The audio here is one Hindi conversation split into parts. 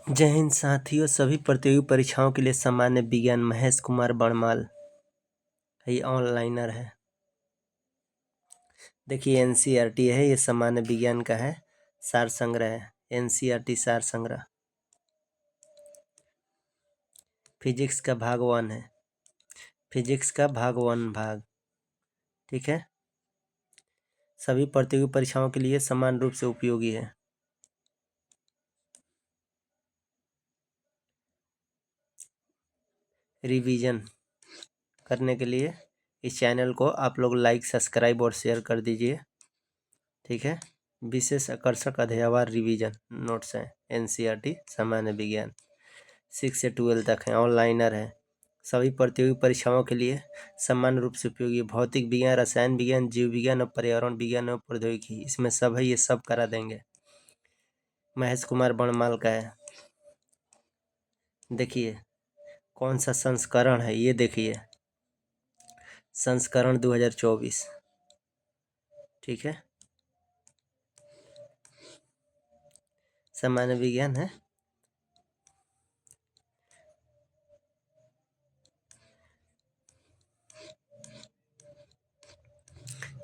जय हिंद साथियों। सभी प्रतियोगी परीक्षाओं के लिए सामान्य विज्ञान महेश कुमार बणमाल ये ऑनलाइनर है। देखिए एनसीईआरटी है, ये सामान्य विज्ञान का है, सार संग्रह है। एनसीईआरटी सार संग्रह फिजिक्स का भाग 1 है, फिजिक्स का भाग 1 भाग, ठीक है। सभी प्रतियोगी परीक्षाओं के लिए समान रूप से उपयोगी है। रिवीजन करने के लिए इस चैनल को आप लोग लाइक, सब्सक्राइब और शेयर कर दीजिए, ठीक है। विशेष आकर्षक अध्यायवार रिवीजन नोट्स हैं। एनसीईआरटी सामान्य विज्ञान 6 से 12 तक है, ऑनलाइनर है। सभी प्रतियोगी परीक्षाओं के लिए समान रूप से उपयोगी। भौतिक विज्ञान, रसायन विज्ञान, जीव विज्ञान और पर्यावरण विज्ञान और प्रौद्योगिकी, इसमें सब है, ये सब करा देंगे। महेश कुमार बणमाल का है। देखिए कौन सा संस्करण है, ये देखिए संस्करण 2024, ठीक है। सामान्य विज्ञान है।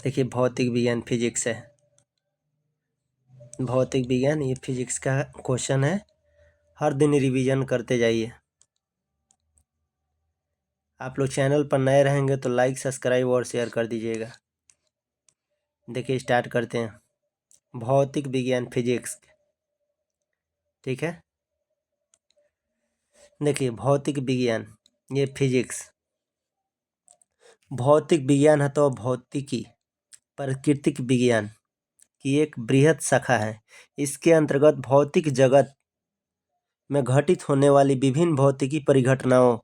देखिए भौतिक विज्ञान फिजिक्स है, भौतिक विज्ञान ये फिजिक्स का क्वेश्चन है। हर दिन रिवीजन करते जाइए। आप लोग चैनल पर नए रहेंगे तो लाइक, सब्सक्राइब और शेयर कर दीजिएगा। देखिए स्टार्ट करते हैं। भौतिक विज्ञान फिजिक्स, ठीक है। देखिए भौतिक विज्ञान ये फिजिक्स, भौतिक विज्ञान है तो भौतिकी प्राकृतिक विज्ञान की एक बृहद शाखा है। इसके अंतर्गत भौतिक जगत में घटित होने वाली विभिन्न भौतिकी परिघटनाओं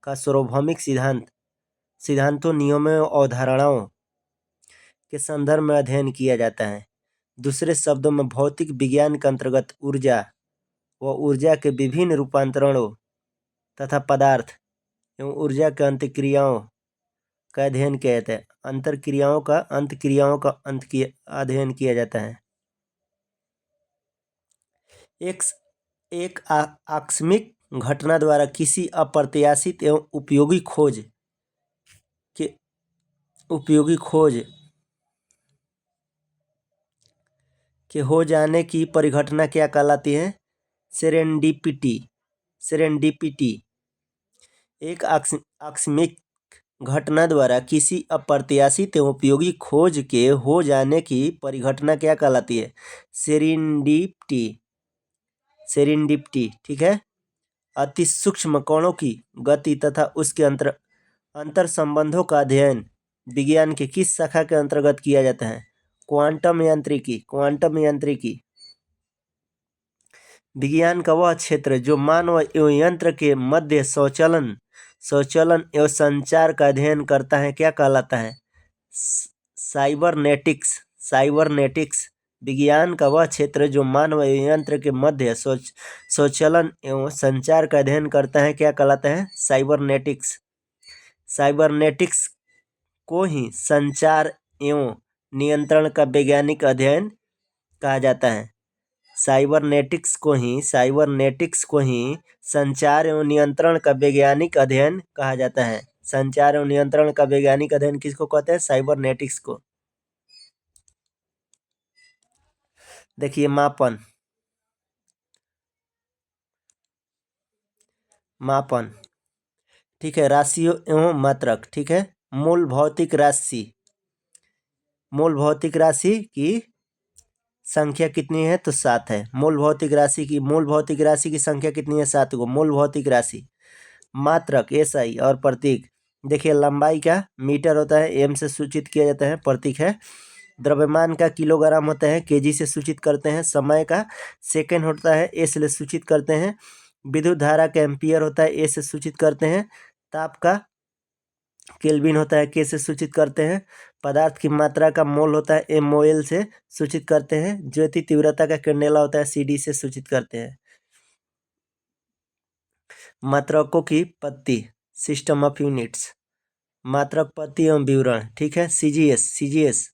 का सार्वभौमिक सिद्धांतों, नियमों और अवधारणाओं के संदर्भ में अध्ययन किया जाता है। दूसरे शब्दों में भौतिक विज्ञान के अंतर्गत ऊर्जा व ऊर्जा के विभिन्न रूपांतरणों तथा पदार्थ एवं ऊर्जा के अंतक्रियाओं का अध्ययन किया जाता है। अंतक्रियाओं का अध्ययन किया जाता है। एक आकस्मिक घटना द्वारा किसी अप्रत्याशित एवं उपयोगी खोज के हो जाने की परिघटना क्या कहलाती है? सेरेंडिपिटी। एक आकस्मिक घटना द्वारा किसी अप्रत्याशित एवं उपयोगी खोज के हो जाने की परिघटना क्या कहलाती है? सेरेंडिपिटी, ठीक है। अति सूक्ष्म कणों की गति तथा उसके अंतर संबंधों का अध्ययन विज्ञान के किस शाखा के अंतर्गत किया जाता है? क्वांटम यांत्रिकी। विज्ञान का वह क्षेत्र जो मानव एवं यंत्र के मध्य स्वचालन एवं संचार का अध्ययन करता है क्या कहलाता है? साइबरनेटिक्स। विज्ञान का वह क्षेत्र जो मानव एवं यंत्र के मध्य स्वचालन एवं संचार का अध्ययन करता है क्या कहलाता है? साइबरनेटिक्स को ही संचार एवं नियंत्रण का वैज्ञानिक अध्ययन कहा जाता है। साइबरनेटिक्स को ही संचार एवं नियंत्रण का वैज्ञानिक अध्ययन कहा जाता है। संचार एवं नियंत्रण का वैज्ञानिक अध्ययन किसको कहते हैं? साइबरनेटिक्स को। देखिए मापन, ठीक है। राशियों एवं मात्रक, ठीक है। मूल भौतिक राशि की संख्या कितनी है? तो 7 है। मूल भौतिक राशि की संख्या कितनी है? 7 को। मूल भौतिक राशि। मात्रक SI और प्रतीक, देखिए लंबाई का मीटर होता है, M से सूचित किया जाता है, प्रतीक है। द्रव्यमान का किलोग्राम होता है, KG से सूचित करते हैं। समय का सेकंड होता है, S से सूचित करते हैं। विद्युत धारा का एम्पियर होता है, A से सूचित करते हैं। ताप का केल्विन होता है, K से सूचित करते हैं। पदार्थ की मात्रा का मोल होता है, MOL से सूचित करते हैं। ज्योति तीव्रता का कैंडेला होता है, CD से सूचित करते हैं। मात्रकों की पत्ती, सिस्टम ऑफ यूनिट्स, मात्रक पत्ती एवं विवरण, ठीक है। CGS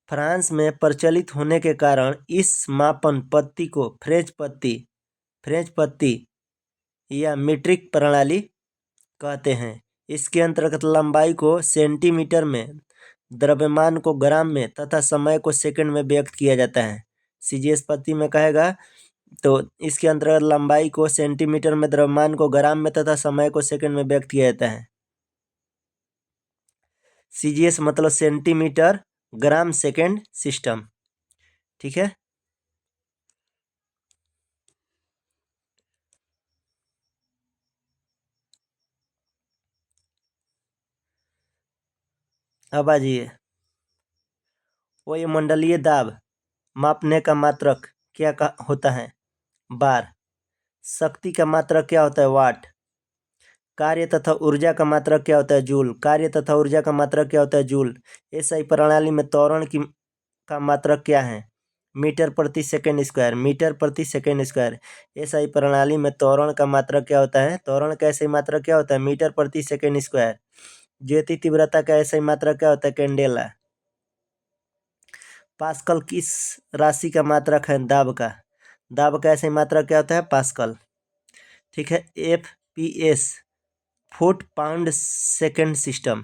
फ्रांस में प्रचलित होने के कारण इस मापन पत्ती को फ्रेंच फ्रेंच पत्ती या मीट्रिक प्रणाली कहते हैं। इसके अंतर्गत लंबाई को सेंटीमीटर में, द्रव्यमान को ग्राम में तथा समय को सेकंड में व्यक्त किया जाता है। सीजीएस पत्ती में कहेगा तो इसके अंतर्गत लंबाई को सेंटीमीटर में, द्रव्यमान को ग्राम में तथा समय को सेकंड में व्यक्त किया जाता है। सीजीएस मतलब सेंटीमीटर ग्राम सेकंड सिस्टम। ठीक है। अब आ जाइए, वायुमंडलीय दाब मापने का मात्रक क्या होता है? बार। शक्ति का मात्रक क्या होता है? वाट। कार्य तथा ऊर्जा का मात्रक क्या होता है? जूल। कार्य तथा ऊर्जा का मात्रक क्या होता है? जूल। एसआई प्रणाली में त्वरण का मात्रक क्या है? मीटर प्रति सेकंड स्क्वायर। मीटर प्रति सेकंड स्क्वायर। एसआई प्रणाली में त्वरण का मात्रक क्या होता है? त्वरण का एसआई मात्रक क्या होता है? मीटर प्रति सेकंड स्क्वायर। ज्योति तीव्रता का एसआई मात्रक क्या होता है? कैंडेला। पास्कल किस राशि का मात्रक है? दाब का। दाब का एसआई मात्रक क्या होता है? पास्कल। ठीक है। FPS foot pound second system.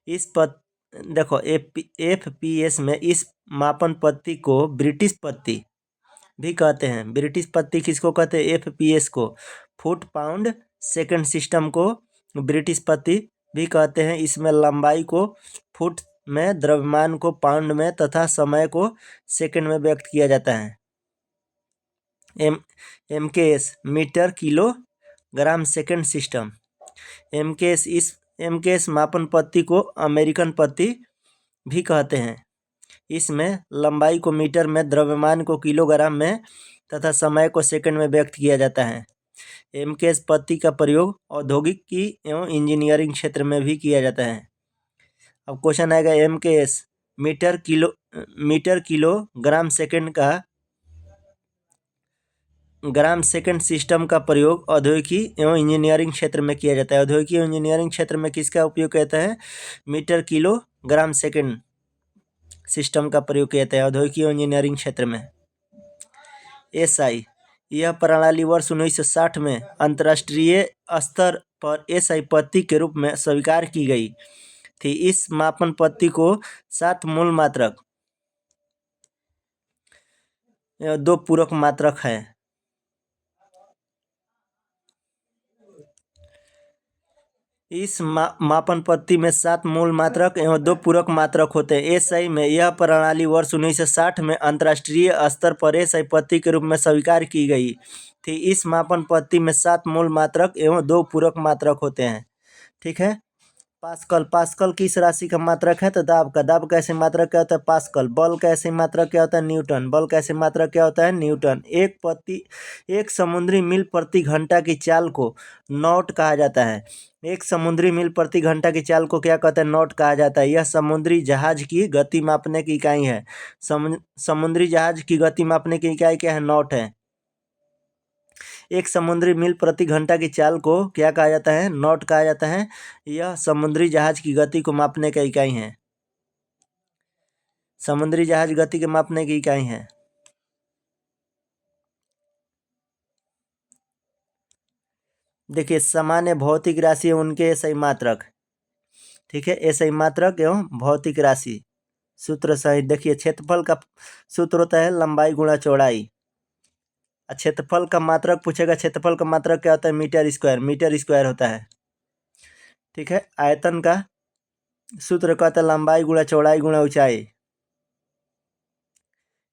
इस पद देखो एफपीएस में इस मापन पद्धति को ब्रिटिश पद्धति भी कहते हैं। ब्रिटिश पद्धति किसको कहते हैं? एफपीएस को। फुट पाउंड सेकंड सिस्टम को ब्रिटिश पद्धति भी कहते हैं। इसमें लंबाई को फुट में, द्रव्यमान को पाउंड में तथा समय को सेकंड में व्यक्त किया जाता है। MKS meter kilogram second system. MKS मापन पद्धति को अमेरिकन पद्धति भी कहते हैं। इसमें लंबाई को मीटर में, द्रव्यमान को किलोग्राम में तथा समय को सेकंड में व्यक्त किया जाता है। एमकेएस पद्धति का प्रयोग औद्योगिकी एवं इंजीनियरिंग क्षेत्र में भी किया जाता है। अब क्वेश्चन आएगा MKS meter kilogram second का ग्राम सेकंड सिस्टम का प्रयोग औद्योगिकी एवं इंजीनियरिंग क्षेत्र में किया जाता है। औद्योगिकी एवं इंजीनियरिंग क्षेत्र में किसका उपयोग कहता है? Meter kilogram second system का प्रयोग किया जाता है औद्योगिकी एवं इंजीनियरिंग क्षेत्र में। एसआई यह प्रणाली वर्ष 1960 में अंतर्राष्ट्रीय स्तर पर एसआई पद्धति के रूप में स्वीकार की गई थी। इस मापन पद्धति को 7 मूल मात्रक, 2 पूरक मात्रक है। इस मापन पद्धति में 7 मूल मात्रक एवं 2 पूरक मात्रक होते हैं। एसआई में यह प्रणाली वर्ष 1960 में अंतर्राष्ट्रीय स्तर पर एसआई पद्धति के रूप में स्वीकार की गई थी। इस मापन पद्धति में 7 मूल मात्रक एवं 2 पूरक मात्रक होते हैं। ठीक है। पास्कल किस राशि का मात्रक है? तो दाब का। दाब का ऐसे मात्रक क्या होता है? पास्कल। बल का ऐसे मात्रक क्या होता है? न्यूटन। बल का ऐसे मात्रक क्या होता है? न्यूटन। एक समुद्री मील प्रति घंटा की चाल को नॉट कहा जाता है। एक समुद्री मील प्रति घंटा की चाल को क्या कहते हैं? नॉट कहा जाता है। यह समुद्री जहाज की गति मापने की इकाई है। समुद्री जहाज की गति मापने की इकाई क्या है? नॉट है। एक समुद्री मील प्रति घंटा की चाल को क्या कहा जाता है? नॉट कहा जाता है। यह समुद्री जहाज की गति को मापने का इकाई है। समुद्री जहाज गति के मापने की इकाई है। देखिए, सामान्य भौतिक राशि उनके एसआई मात्रक। ठीक है। एसआई मात्रक एवं भौतिक राशि सूत्र सहित। देखिए, क्षेत्रफल का सूत्र होता है लंबाई गुणा चौड़ाई। क्षेत्रफल का मात्रक पूछेगा। क्षेत्रफल का मात्रक क्या होता है? Metre square. मीटर स्क्वायर होता है। ठीक है। आयतन का सूत्र कहता है लंबाई गुणा चौड़ाई गुणा ऊंचाई।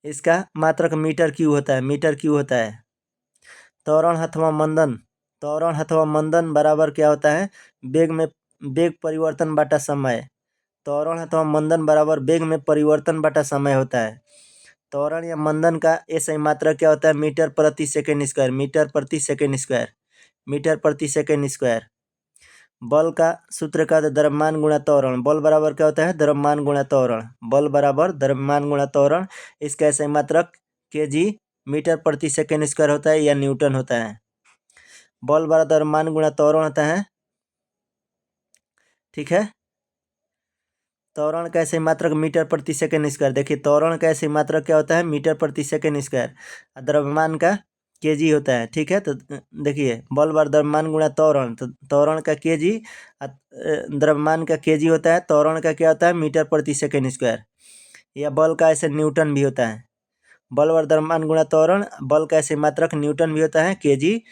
इसका मात्रक मीटर क्यू होता है। मीटर क्यू होता है। त्वरण अथवा मंदन बराबर क्या होता है? वेग परिवर्तन बटा समय। त्वरण अथवा मंदन बराबर वेग में परिवर्तन बटा समय होता है। त्वरण या मंदन का एसआई मात्रक क्या होता है? मीटर प्रति सेकंड स्क्वायर। मीटर प्रति सेकंड स्क्वायर। मीटर प्रति सेकंड स्क्वायर। बल का सूत्र का द्रव्यमान गुणा त्वरण। बल बराबर क्या होता है? द्रव्यमान गुणा त्वरण। बल बराबर द्रव्यमान गुणा त्वरण। इसका एसआई मात्रक केजी मीटर प्रति सेकंड स्क्वायर होता है या न्यूटन होता है। बल बराबर द्रव्यमान गुणा त्वरण होता है। ठीक है। त्वरण का एसआई मात्रक मीटर प्रति सेकंड स्क्वायर। देखिए, त्वरण का एसआई मात्रक क्या होता है? मीटर प्रति सेकंड स्क्वायर। द्रव्यमान का केजी होता है, ठीक है। तो देखिए बल बार द्रव्यमान गुणा त्वरण, तो त्वरण का केजी, द्रव्यमान का केजी होता है, त्वरण का क्या होता है मीटर प्रति सेकेंड स्क्वायर, या बल का ऐसे न्यूटन भी होता है। बल बार द्रव्यमान गुणा त्वरण, बल का ऐसे मात्रक न्यूटन भी होता है, केजी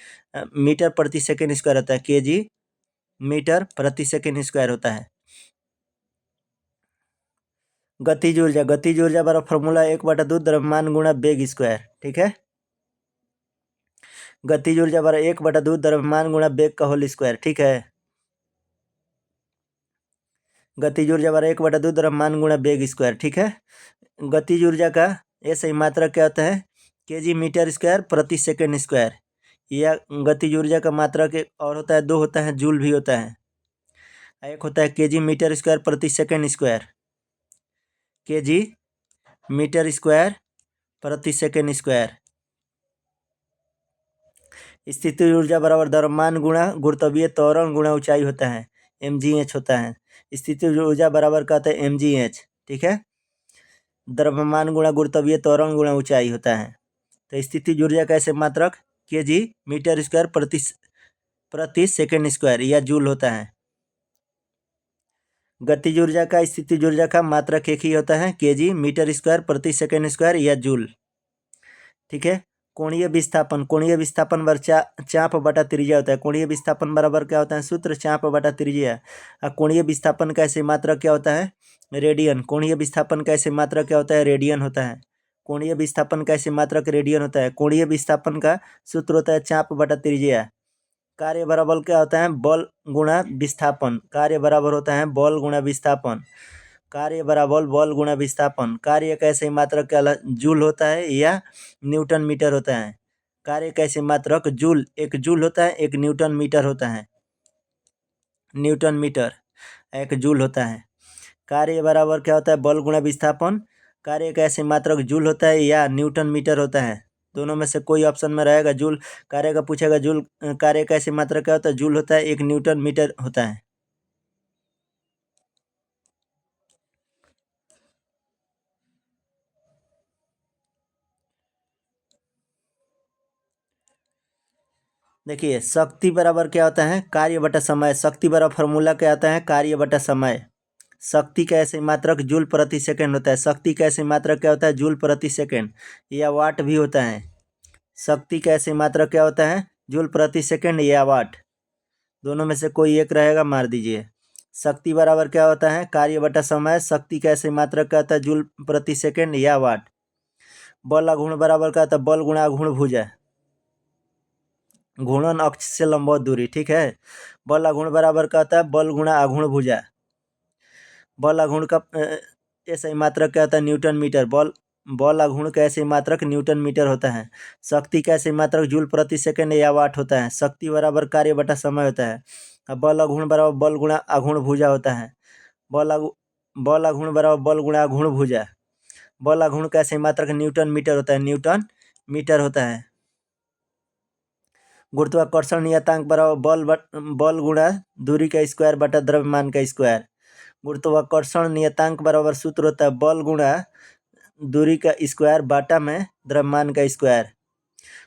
मीटर प्रति सेकेंड स्क्वायर होता है, केजी मीटर प्रति सेकेंड स्क्वायर होता है। गतिज ऊर्जा, गतिज ऊर्जा बराबर फॉर्मूला 1/2 द्रव्यमान गुणा वेग स्क्वायर, ठीक है। गतिज ऊर्जा बराबर 1/2 द्रव्यमान गुणा वेग का होल स्क्वायर, ठीक है। गतिज ऊर्जा बराबर 1/2 द्रव्यमान गुणा वेग स्क्वायर, ठीक है। गतिज ऊर्जा का ये सही मात्रक क्या होता है, केजी मीटर स्क्वायर प्रति सेकेंड स्क्वायर, या गतिज ऊर्जा का मात्रक एक और होता है, दो होता है, जूल भी होता है। एक होता है केजी मीटर स्क्वायर प्रति second square, kg meter square प्रति सेकेंड स्क्वायर। स्थितिज ऊर्जा बराबर द्रव्यमान गुणा गुरुत्वीय त्वरण गुणा ऊंचाई होता है, mgh होता है। स्थितिज ऊर्जा बराबर कहते हैं mgh, ठीक है। द्रव्यमान गुणा गुरुत्वीय त्वरण गुणा ऊंचाई होता है। तो स्थितिज ऊर्जा का ऐसे मात्रक केजी मीटर स्क्वायर प्रति सेकेंड स्क्वायर, या जूल होता है। गतिज ऊर्जा का स्थितिज ऊर्जा का मात्रक एक ही होता है, केजी मीटर स्क्वायर प्रति सेकेंड स्क्वायर, या जूल, ठीक है। कोणीय विस्थापन, कोणीय विस्थापन बराबर चाप बटा त्रिज्या होता है। कोणीय विस्थापन बराबर क्या होता है, सूत्र चाप बटा त्रिज्या। कोणीय विस्थापन का ऐसे मात्रक क्या होता है, रेडियन। कोणीय विस्थापन का ऐसे मात्रक क्या होता है, रेडियन होता है। कोणीय विस्थापन का ऐसे मात्रक रेडियन होता है। कोणीय विस्थापन का सूत्र होता है चाप बटा त्रिज्या। कार्य बराबर क्या होता है, बल गुणा विस्थापन। कार्य बराबर होता है बल गुणा विस्थापन। कार्य बराबर बल गुणा विस्थापन। कार्य कैसे मात्रक क्या जूल होता है, या न्यूटन मीटर होता है। कार्य कैसे मात्रक जूल, एक जूल होता है, एक न्यूटन मीटर होता है। न्यूटन मीटर एक जूल होता है। कार्य बराबर क्या होता है, बल गुणा विस्थापन। कार्य कैसे मात्रक जूल होता है या न्यूटन मीटर होता है, दोनों में से कोई ऑप्शन में रहेगा। जूल कार्य का पूछेगा, जूल कार्य कैसे मात्रक क्या होता है, जूल होता है, एक न्यूटन मीटर होता है। देखिए शक्ति बराबर क्या होता है, कार्य बटा समय। शक्ति बराबर फॉर्मूला क्या आता है, कार्य बटा समय। शक्ति का ऐसे मात्रक जूल प्रति सेकंड होता है। शक्ति का ऐसे मात्रक क्या होता है, जूल प्रति सेकंड, या वाट भी होता है। शक्ति का ऐसे मात्रक क्या होता है, जूल प्रति सेकंड या वाट, दोनों में से कोई एक रहेगा, मार दीजिए। शक्ति बराबर क्या होता है, कार्य बटा समय। शक्ति का ऐसे मात्रक क्या होता है, जूल प्रति सेकंड या वाट। बल आघूर्ण बराबर क्या होता है, बल गुणा आघूर्ण भुजा। घूर्णन अक्ष से लंबवत दूरी, ठीक है। बल आघूर्ण बराबर क्या होता है, बल गुणा आघूर्ण भुजा। बल आघूर्ण का ऐसे मात्रक क्या होता है, न्यूटन मीटर। बल आघूर्ण का ऐसे मात्रक न्यूटन मीटर होता है। शक्ति का ऐसे मात्रक जूल प्रति सेकंड या वाट होता है। शक्ति बराबर कार्य बटा समय होता है। अब बल आघूर्ण बराबर बल गुणा आघूर्ण भुजा होता है। बल आघूर्ण बराबर बल गुणा आघूर्ण भुजा। बल आघूर्ण का ऐसे मात्रक न्यूटन मीटर होता है, न्यूटन मीटर होता है। गुरुत्वाकर्षण नियतांक बराबर बल गुणा दूरी का स्क्वायर बटा द्रव्यमान का स्क्वायर। गुरुत्वाकर्षण नियतांक बराबर सूत्र होता है बल गुणा दूरी का स्क्वायर बाटा में द्रव्यमान का स्क्वायर।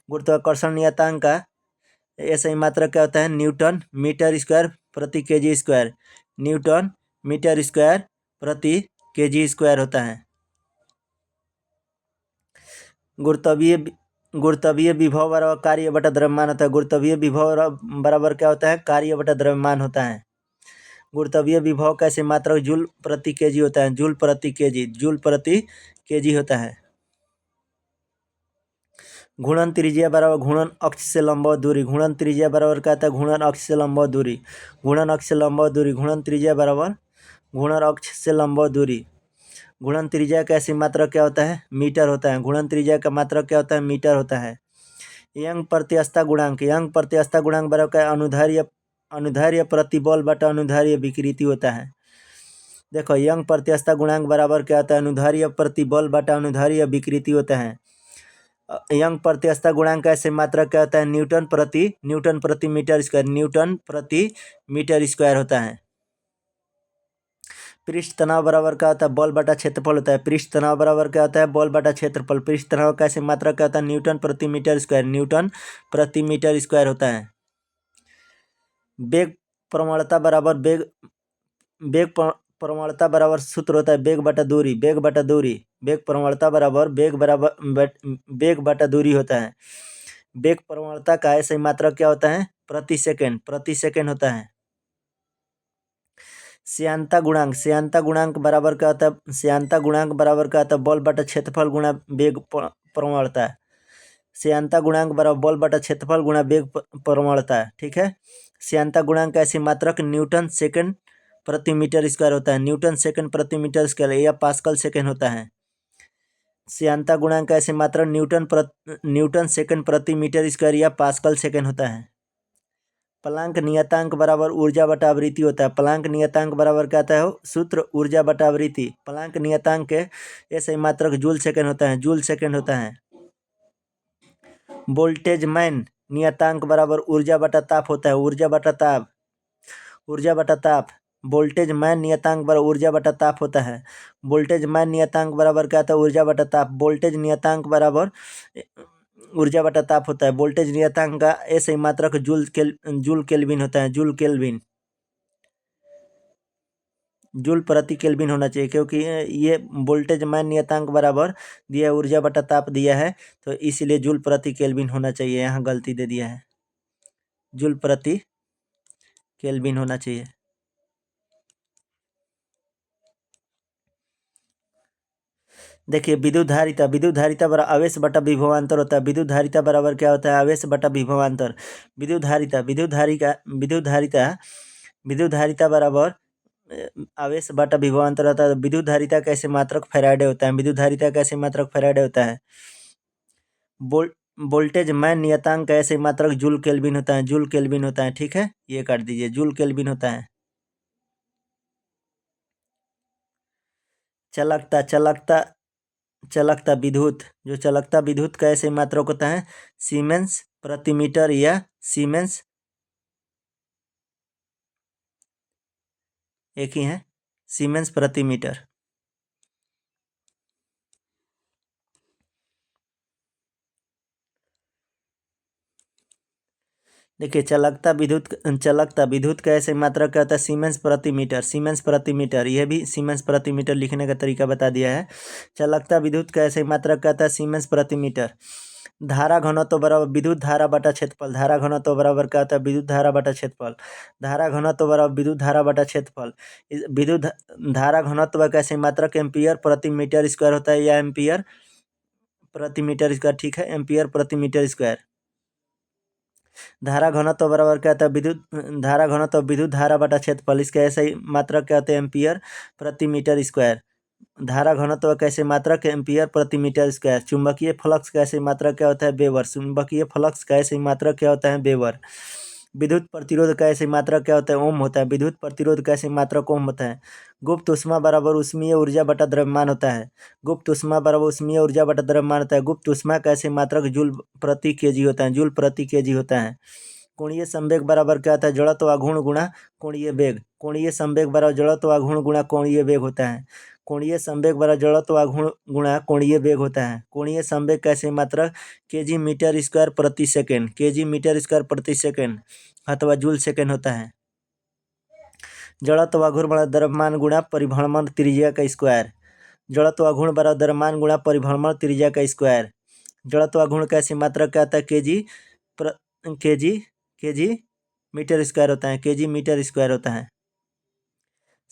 गुरुत्वाकर्षण नियतांक का ऐसा ही मात्रक क्या होता है, न्यूटन मीटर स्क्वायर प्रति kg square. Newton meter square प्रति केजी स्क्वायर होता है। गुरुत्वीय विभव बराबर कार्य बटा द्रव्यमान होता है। गुरुत्वीय विभव बराबर क्या होता है, कार्य बटा द्रव्यमान होता है। गुरुत्वीय विभव कैसे मात्रक जूल प्रति केजी होता है, जूल प्रति केजी, जूल प्रति केजी होता है। घूर्णन त्रिज्या बराबर घूर्णन अक्ष से लंबवत दूरी। घूर्णन त्रिज्या बराबर क्या होता है, घूर्णन अक्ष से लंबवत दूरी। घूर्णन अक्ष से लंबवत दूरी, घूर्णन त्रिज्या बराबर घूर्णन अक्ष से लंबवत दूरी। घूर्णन त्रिज्या का ऐसी मात्रक क्या होता है, मीटर होता है। घूर्णन त्रिज्या का मात्रक क्या होता है, मीटर होता है। यंग प्रत्यवस्था गुणांक, यंग प्रत्यवस्था गुणांक बराबर क्या, अनुदैर्ध्य प्रतिबल बटा अनुदैर्ध्य विकृति होता है। देखो यंग प्रत्यवस्था गुणांक बराबर क्या होता है, अनुदैर्ध्य प्रतिबल बटा अनुदैर्ध्य विकृति होता है। यंग प्रत्यवस्था गुणांक का ऐसे मात्रक क्या होता है, न्यूटन प्रति मीटर स्क्वायर, न्यूटन प्रति मीटर स्क्वायर होता है। पृष्ठ तनाव बराबर क्या होता है, बल बटा क्षेत्रफल होता है। पृष्ठ तनाव बराबर क्या होता है, बल बटा क्षेत्रफल। पृष्ठ तनाव का ऐसे मात्रक क्या होता है, न्यूटन प्रति मीटर स्क्वायर। न्यूटन प्रति मीटर स्क्वायर होता है। वेग प्रवणता बराबर वेग प्रवणता बराबर सूत्र होता है वेग बटा दूरी। वेग बटा दूरी, वेग प्रवणता बराबर वेग बटा दूरी होता है। वेग प्रवणता का ऐसे मात्रक क्या होता है, प्रति सेकंड। प्रति सेकंड होता है। श्यानता गुणांक बराबर क्या होता है, श्यानता गुणांक बराबर क्या होता है, बल बटा क्षेत्रफल गुणा वेग प्रवणता। श्यानता गुणांक बराबर बल बटा क्षेत्रफल गुणा वेग प्रवणता। ठीक है। श्यानता गुणांक का ऐसे मात्रक न्यूटन सेकंड प्रति मीटर स्क्वायर होता है। न्यूटन सेकंड प्रति मीटर स्क्वायर या पास्कल सेकंड होता है। श्यानता गुणांक का ऐसे मात्रक न्यूटन सेकंड प्रति मीटर स्क्वायर या पास्कल सेकंड होता है। प्लांक नियतांक बराबर ऊर्जा बटा आवृत्ति होता है। प्लांक नियतांक बराबर क्या होता है, सूत्र ऊर्जा बटा आवृत्ति। प्लांक नियतांक के ऐसे मात्रक जूल सेकंड होता है। जूल सेकंड होता है। बोल्टेजमैन नियतांक बराबर ऊर्जा बटा ताप होता है। ऊर्जा बटा ताप, ऊर्जा बटा ताप। वोल्टेजमैन नियतांक बराबर ऊर्जा बटा ताप होता है। वोल्टेजमैन नियतांक बराबर क्या होता है, ऊर्जा बटा ताप। वोल्टेज नियतांक बराबर ऊर्जा बटा ताप होता है। वोल्टेज नियतांक का ऐसे मात्रक जूल केल्विन होता है। जूल केल्विन, जूल प्रति केल्विन होना चाहिए, क्योंकि ये वोल्टेज मान नियतांक बराबर दिया ऊर्जा बटा ताप दिया है, तो इसलिए जूल प्रति केल्विन होना चाहिए। यहाँ गलती दे दिया है, जूल प्रति केल्विन होना चाहिए। देखिए विद्युत धारिता बराबर आवेश बटा विभवांतर होता है। विद्युत धारिता बराबर क्या होता है, आवेश बटा विभवांतर। विद्युत धारिता बराबर आवेश बटा विभवांतर होता है। विद्युत धारिता कैसे मात्रक फैराडे होता है। विद्युत धारिता कैसे मात्रक फैराडे होता है। वोल्टेज मैन नियतांक कैसे मात्रक जूल केल्विन होता है। जूल केल्विन होता है। ठीक है, ये काट दीजिए, जूल केल्विन होता है। चलकता विद्युत, जो चलकता विद्युत का ऐसे मात्रक होता है सीमेंस प्रति मीटर या सीमेंस, एक ही है, सीमेंस प्रति मीटर। देखिए चलकता विद्युत का ऐसे मात्रक क्या होता है, सीमेंस प्रति मीटर। सीमेंस प्रति मीटर, यह भी सीमेंस प्रति मीटर लिखने का तरीका बता दिया है। चलकता विद्युत का ऐसे मात्रक क्या होता है, सीमेंस प्रति मीटर। धारा घनत्व बराबर विद्युत धारा बटा क्षेत्रफल। धारा घनत्व बराबर क्या होता है, विद्युत धारा बटा क्षेत्रफल। धारा घनत्व बराबर विद्युत धारा बटा क्षेत्रफल। विद्युत धारा घनत्व का ऐसे मात्रक एम्पियर प्रति मीटर स्क्वायर होता है, या एम्पियर प्रति मीटर स्क्वायर। ठीक है, एम्पियर प्रति मीटर स्क्वायर। धारा घनत्व बराबर क्या होता है, धारा घनत्व विद्युत धारा बटा क्षेत्रफल। इसका ऐसे ही मात्रक क्या होते हैं, एम्पियर प्रति मीटर स्क्वायर। धारा घनत्व कैसे मात्रक एम्पियर प्रति मीटर स्क्वायर। चुंबकीय फ्लक्स कैसे मात्रक क्या होता है, वेबर। चुंबकीय फ्लक्स का ऐसे मात्रक क्या होता है, वेबर। विद्युत प्रतिरोध का ऐसे मात्रक क्या होता है, ओम होता है। विद्युत प्रतिरोध का ऐसे मात्रक ओम होता है। गुप्त ऊष्मा बराबर ऊष्मीय ऊर्जा बटा द्रव्यमान होता है। गुप्त ऊष्मा बराबर ऊष्मीय ऊर्जा बटा द्रव्यमान होता है। गुप्त ऊष्मा का ऐसे मात्रक जूल प्रति केजी होता है। जूल प्रति केजी होता है। कोणीय संवेग बराबर क्या होता है, जड़त्व आघूर्ण गुणा कोणीय वेग। कोणीय संवेग बराबर जड़त्व आघूर्ण गुणा कोणीय वेग होता है। कोणीय संवेग बराबर जड़त्व आघूर्ण गुणा कोणीय वेग होता है। कोणीय संवेग कैसे मात्रक केजी मीटर स्क्वायर प्रति सेकेंड। केजी मीटर स्क्वायर प्रति सेकेंड अथवा जूल सेकेंड होता है। जड़त्व आघूर्ण बराबर द्रव्यमान गुणा परिभ्रमण त्रिज्या का स्क्वायर। जड़त्व आघूर्ण बराबर द्रव्यमान गुणा परिभ्रमण त्रिज्या का स्क्वायर। जड़त्व आघूर्ण कैसे मात्रक क्या होता है, केजी मीटर स्क्वायर होता है। केजी मीटर स्क्वायर होता है।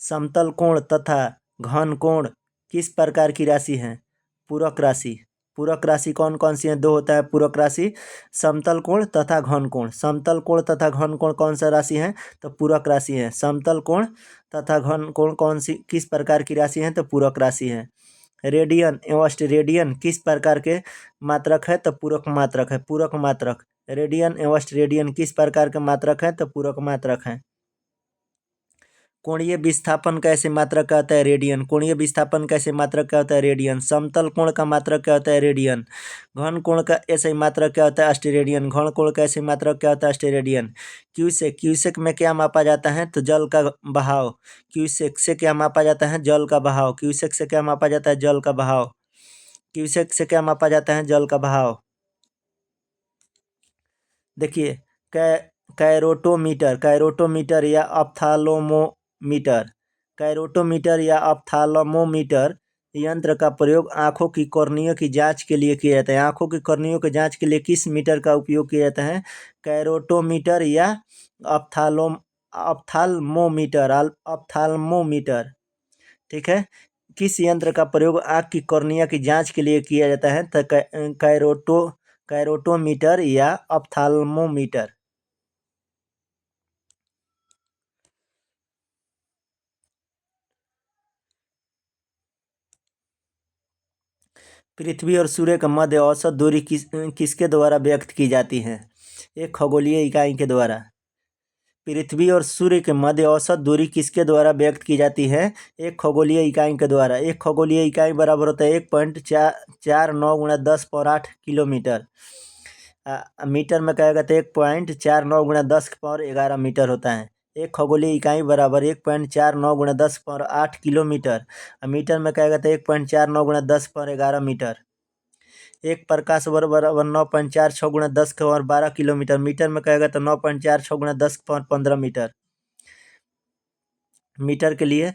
समतल कोण तथा घन कोण किस प्रकार की राशि है, पूरक राशि। पूरक राशि कौन कौन सी है, दो होता है पूरक राशि, समतल कोण तथा घन कोण। समतल कोण तथा घन कोण कौन सा राशि है, तो पूरक राशि है। समतल कोण तथा घन कोण कौन सी किस प्रकार की राशि है, तो पूरक राशि है। रेडियन एवं रेडियन किस प्रकार के मात्रक है, तो पूरक मात्रक है। पूरक मात्रक। रेडियन एवं रेडियन किस प्रकार के मात्रक है, तो पूरक मात्रक है। कोणीय विस्थापन का ऐसे मात्रक क्या होता है? रेडियन। कोणीय विस्थापन का ऐसे मात्रक क्या होता है? रेडियन। समतल कोण का मात्रक क्या होता है? रेडियन। घन कोण का ऐसे मात्रक क्या होता है? अस्टेरेडियन। घन कोण का ऐसे मात्रक क्या होता है? अस्टेरेडियन। क्यूसेक, क्यूसेक में क्या मापा जाता है? तो जल का बहाव। क्यूसेक से क्या मापा जाता है? जल का बहाव। क्यूसेक से क्या मापा जाता है? जल का बहाव। क्यूसेक से क्या मापा जाता है? जल का बहाव। देखिए, कैरोटोमीटर, कैरोटोमीटर या ऑप्थाल्मोमीटर, कैरोटोमीटर या ऑप्थाल्मोमीटर यंत्र का प्रयोग आंखों की कॉर्निया की जांच के लिए किया जाता है। आंखों की कॉर्निया की जांच के लिए किस मीटर का उपयोग किया जाता है? कैरोटोमीटर या ऑप्थालोम ऑप्थाल्मोमीटर, ऑप्थाल्मोमीटर। ठीक है। किस यंत्र का प्रयोग आंख की कॉर्निया की जांच के लिए किया जाता है? तो कैरोटोमीटर या ऑप्थाल्मोमीटर। पृथ्वी और सूर्य का मध्य औसत दूरी किसके द्वारा व्यक्त की जाती है? एक खगोलीय इकाई के द्वारा। पृथ्वी और सूर्य के मध्य औसत दूरी किसके द्वारा व्यक्त की जाती है? एक खगोलीय इकाई के द्वारा। एक खगोलीय इकाई बराबर होता है 1.49 × 10⁻8 किलोमीटर। मीटर में कहेगा तो 1.49 × 10⁻11 मीटर होता है। एक खगोलीय इकाई बराबर 1.49 × 10⁻8 किलोमीटर। मीटर में कहेगा तो 1.49 × 10⁻11 मीटर। एक प्रकाश वर्ष बराबर 9.46 × 10⁻12 किलोमीटर। मीटर में कहेगा तो 9.46 × 10⁻15 मीटर। मीटर के लिए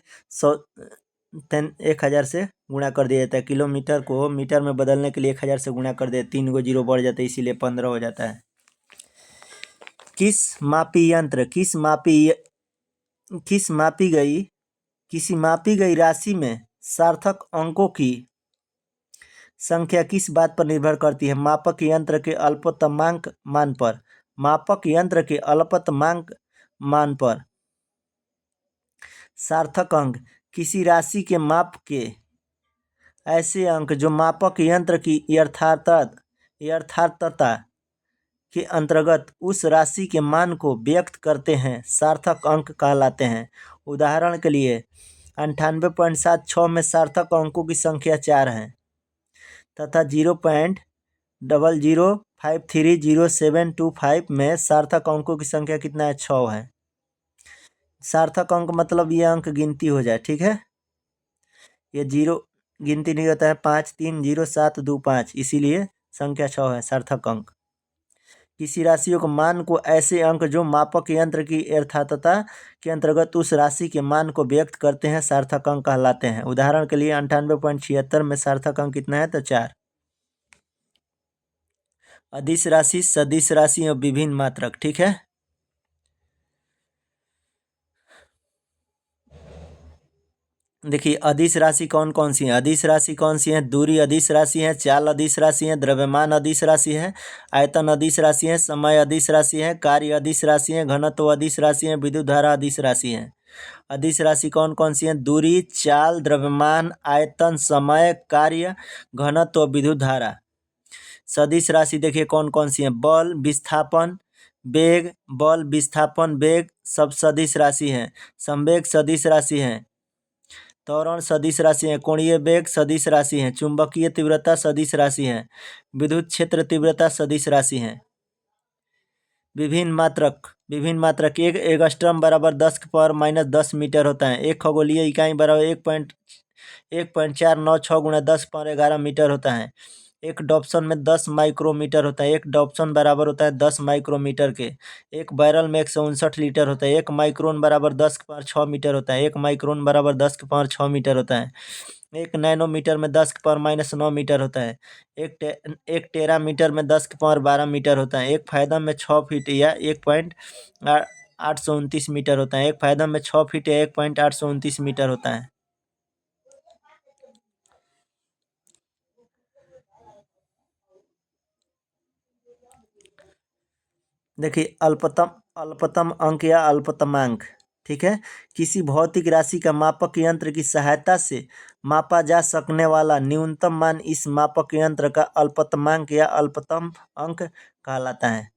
1000 से गुणा कर दिया जाता है। किलोमीटर को मीटर में बदलने के लिए 1000 से गुणा कर दिया, 3 गो जीरो बढ़ जाता है, इसीलिए 15 हो जाता है। किसी मापी गई राशि में सार्थक अंकों की संख्या किस बात पर निर्भर करती है? मापक यंत्र के अल्पतमांक मान पर। मापक यंत्र के अल्पतमांक मान पर सार्थक अंक किसी राशि के माप के ऐसे अंक जो मापक यंत्र की यथार्थता के अंतर्गत उस राशि के मान को व्यक्त करते हैं, सार्थक अंक कहलाते हैं। उदाहरण के लिए 98.76 में सार्थक अंकों की संख्या 4 है तथा 0.00530725 में सार्थक अंकों की संख्या कितना है? 6 है। सार्थक अंक मतलब ये अंक गिनती हो जाए। ठीक है, ये जीरो गिनती नहीं होता है। 5300725, इसीलिए संख्या 6 है सार्थक अंक। किसी राशियों के मान को ऐसे अंक जो मापक यंत्र की यथार्थता के अंतर्गत उस राशि के मान को व्यक्त करते हैं, सार्थक अंक कहलाते हैं। उदाहरण के लिए 98.76 में सार्थक अंक कितना है? तो 4। अदिश राशि, सदिश राशि और विभिन्न मात्रक। ठीक है, देखिए अदिश राशि कौन कौन सी है? अदिश राशि कौन सी है? दूरी अदिश राशि है, चाल अदिश राशि है, द्रव्यमान अदिश राशि है, आयतन अदिश राशि है, समय अदिश राशि है, कार्य अदिश राशि है, घनत्व अदिश राशि है, विद्युत धारा अदिश राशि है। अदिश राशि कौन कौन सी है? दूरी, चाल, द्रव्यमान, आयतन, समय, कार्य, घनत्व, विद्युत धारा। सदिश राशि देखिए कौन कौन सी है? बल, विस्थापन, वेग। बल, विस्थापन, वेग सब सदिश राशि है। संवेग सदिश राशि है। त्वरण सदिश राशि है। कोणीय वेग सदिश राशि है। चुंबकीय तीव्रता सदिश राशि है। विद्युत क्षेत्र तीव्रता सदिश राशि है। विभिन्न मात्रक एक एंगस्ट्रॉम बराबर 10⁻−10 मीटर होता है। एक खगोलीय इकाई बराबर 1.496 × 10⁻11 मीटर होता है। एक डॉप्सन में 10 माइक्रोमीटर होता है। एक डॉप्सन बराबर होता है 10 माइक्रोमीटर के। एक बैरल में 159 लीटर होता है। एक माइक्रोन बराबर 10⁻6 मीटर होता है। एक माइक्रोन बराबर 10⁻6 मीटर होता है। एक नैनोमीटर में 10⁻−9 मीटर होता है। एक टेरामीटर में 10⁻12 मीटर होता है। एक फायदम में 6 फीट या 1.829 मीटर होता है। एक फायदम में 6 फीट या 1.829 मीटर होता है। देखिए अल्पतम अंक या अल्पतमांक। ठीक है, किसी भौतिक राशि का मापक यंत्र की सहायता से मापा जा सकने वाला न्यूनतम मान इस मापक यंत्र का अल्पतमांक या अल्पतम अंक कहलाता है।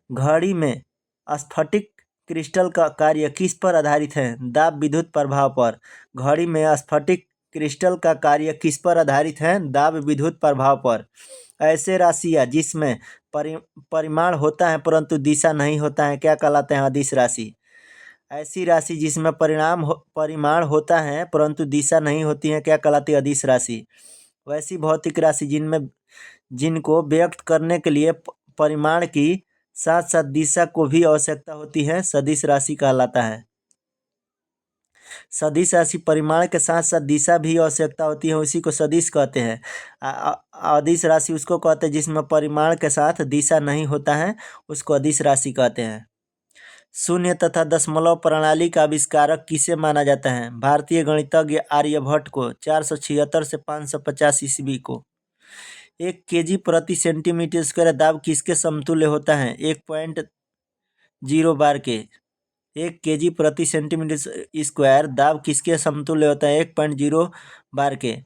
घड़ी में स्फटिक क्रिस्टल का कार्य किस पर आधारित है? दाब विद्युत प्रभाव पर। घड़ी में स्फटिक क्रिस्टल का कार्य किस पर आधारित है? दाब विद्युत प्रभाव पर। ऐसे राशियाँ जिसमें परिमाण होता है परंतु दिशा नहीं होता है क्या कहलाते हैं? अदिश राशि। ऐसी राशि जिसमें परिमाण होता है परंतु दिशा नहीं होती है क्या कहलाती है? अदिश राशि। वैसी भौतिक राशि जिनको व्यक्त करने के लिए परिमाण की साथ साथ दिशा को भी आवश्यकता होती है, सदिश राशि कहलाता है। सदिश राशि परिमाण के साथ साथ दिशा भी आवश्यकता होती है, उसी को सदिश कहते हैं। अदिश राशि उसको कहते हैं जिसमें परिमाण के साथ दिशा नहीं होता है, उसको अदिश राशि कहते हैं। शून्य तथा दशमलव प्रणाली का आविष्कारक किसे माना जाता है? भारतीय गणितज्ञ आर्यभट्ट को 476 से 550 ईस्वी को। 1 kg प्रति सेंटीमीटर स्क्वायर दाब किसके समतुल्य होता है? 1.0 बार के। 1 kg प्रति सेंटीमीटर स्क्वायर दाब किसके समतुल्य होता है? 1.0 बार के।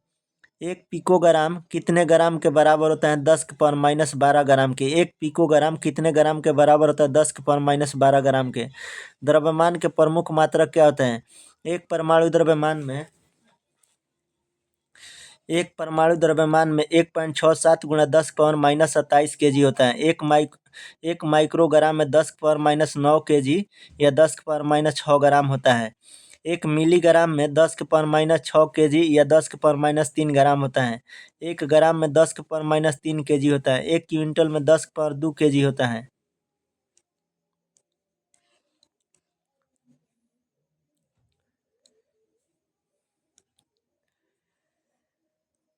1 पिकोग्राम कितने ग्राम के बराबर होता है? 10⁻12 ग्राम के। 1 पिकोग्राम कितने ग्राम के बराबर होता है? 10⁻12 ग्राम के। द्रव्यमान के प्रमुख मात्रक क्या होते हैं? एक परमाणु द्रव्यमान में 1.67 गुणा 10⁻27 kg होता है। एक माइक्रोग्राम में 10⁻9 kg या 10⁻6 ग्राम होता है। 1 मिलीग्राम में 10⁻6 kg या 10⁻3 ग्राम होता है। 1 ग्राम में 10⁻3 kg होता है। 1 क्विंटल में 10⁻2 kg होता है।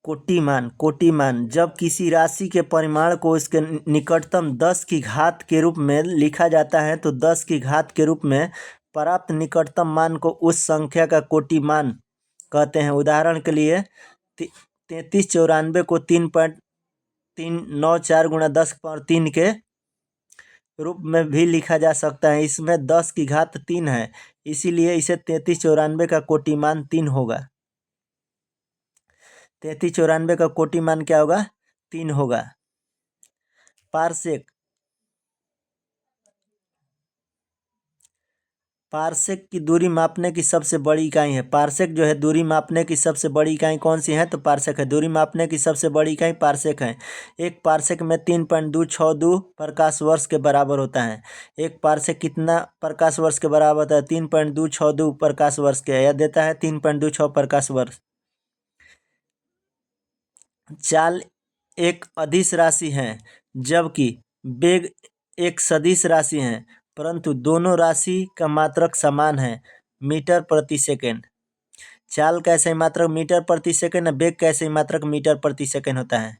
कोटिमान जब किसी राशि के परिमाण को इसके निकटतम 10 की घात के रूप में लिखा जाता है तो 10 की घात के रूप में प्राप्त निकटतम मान को उस संख्या का कोटिमान कहते हैं। उदाहरण के लिए 3394 को 3.394 गुणा 10⁻3 के रूप में भी लिखा जा सकता है। इसमें 10 की घात 3 है, इसीलिए इसे 3394 का कोटिमान 3 होगा। 3394 का कोटिमान क्या होगा? 3 होगा। पारसेक की दूरी मापने की सबसे बड़ी इकाई है। पारसेक जो है दूरी मापने की सबसे बड़ी इकाई कौन सी है? तो पारसेक है। दूरी मापने की सबसे बड़ी इकाई पारसेक है। एक पारसेक में 3.262 प्रकाश वर्ष के बराबर होता है। एक पारसेक कितना प्रकाश वर्ष के बराबर होता है? 3.262 प्रकाश वर्ष के। यह देता है 3.26 प्रकाश वर्ष। चाल एक अदिश राशि है जबकि वेग एक सदिश राशि है, परंतु दोनों राशि का मात्रक समान है, मीटर प्रति सेकंड। चाल का सही मात्रक मीटर प्रति सेकंड है, वेग का सही मात्रक मीटर प्रति सेकंड होता है।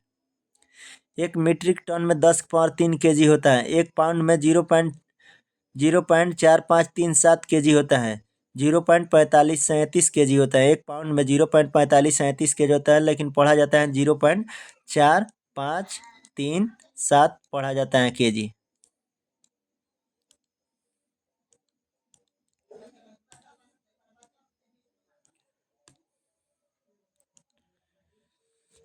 1 मीट्रिक टन में 10⁻3 kg होता है। 1 पाउंड में 0.4537 kg होता है। 0.4537 kg होता है। 1 पाउंड में 0.4537 kg होता है, लेकिन पढ़ा जाता है 0.4537 पढ़ा जाता है kg।